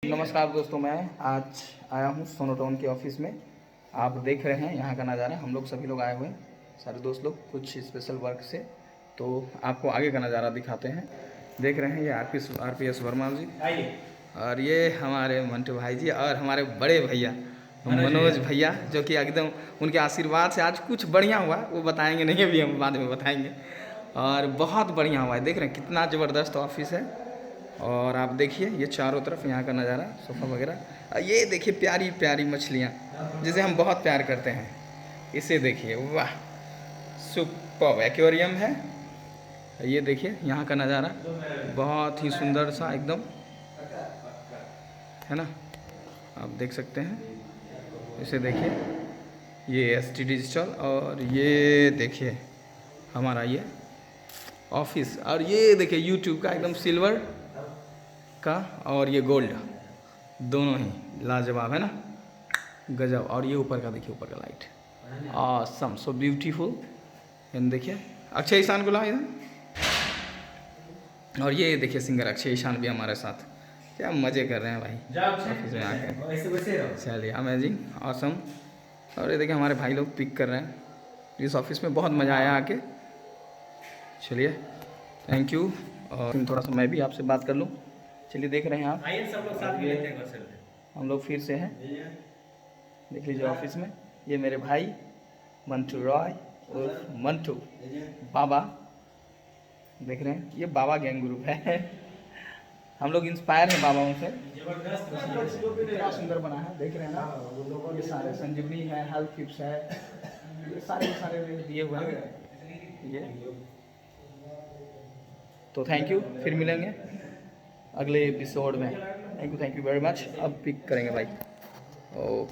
नमस्कार दोस्तों, मैं आज आया हूँ सोनोटोन के ऑफिस में। आप देख रहे हैं यहाँ का नज़ारा। हम लोग सभी लोग आए हुए हैं, सारे दोस्त लोग कुछ स्पेशल वर्क से। तो आपको आगे का नज़ारा दिखाते हैं। देख रहे हैं ये आरपीएस वर्मा जी, और ये हमारे मंटू भाई जी, और हमारे बड़े भैया मनोज भैया, जो कि एकदम उनके आशीर्वाद से आज कुछ बढ़िया हुआ। वो बताएंगे नहीं, अभी हम बाद में बताएंगे। और बहुत बढ़िया हुआ है। देख रहे हैं कितना ज़बरदस्त ऑफिस है। और आप देखिए ये चारों तरफ यहाँ का नज़ारा, सोफ़ा वगैरह। ये देखिए प्यारी प्यारी मछलियाँ, जिसे हम बहुत प्यार करते हैं। इसे देखिए, वाह, सुपर एक्वेरियम है। ये देखिए यहाँ का नज़ारा, बहुत ही सुंदर सा एकदम, है ना। आप देख सकते हैं। इसे देखिए, ये एसटी डिजिटल, और ये देखिए हमारा ये ऑफिस। और ये देखिए यूट्यूब का एकदम सिल्वर का, और ये गोल्ड, दोनों ही लाजवाब है ना, गजब। और ये ऊपर का देखिए, ऊपर का light awesome, so beautiful. And देखिए अक्षय ईशान को लाओ इधर। और ये देखिए सिंगर अक्षय ईशान भी हमारे साथ, क्या मज़े कर रहे हैं भाई ऑफिस में आकर। चलिए, अमेजिंग, ऑसम। और ये देखिए हमारे भाई लोग पिक कर रहे हैं। इस ऑफिस में बहुत मज़ा आया आके। चलिए, थैंक यू। और थोड़ा सा मैं भी आपसे बात कर लूँ। चलिए, देख रहे हैं आप, आइए सब लोग साथ में लेते हैं घर चलते। हम लोग फिर से हैं। देख लीजिए ऑफिस में, ये मेरे भाई मंटू रॉय और मंटू बाबा, देख रहे हैं। ये बाबा गैंग ग्रुप है। हम लोग इंस्पायर हैं बाबाओं से। इतना सुंदर बना है, देख रहे हैं ना। ये सारे संजीवनी है, हेल्थ टिप्स है, ये सारे दिए हुए हैं ये। तो थैंक यू, फिर मिलेंगे अगले एपिसोड में। Thank you very much. अब पिक करेंगे भाई। ओ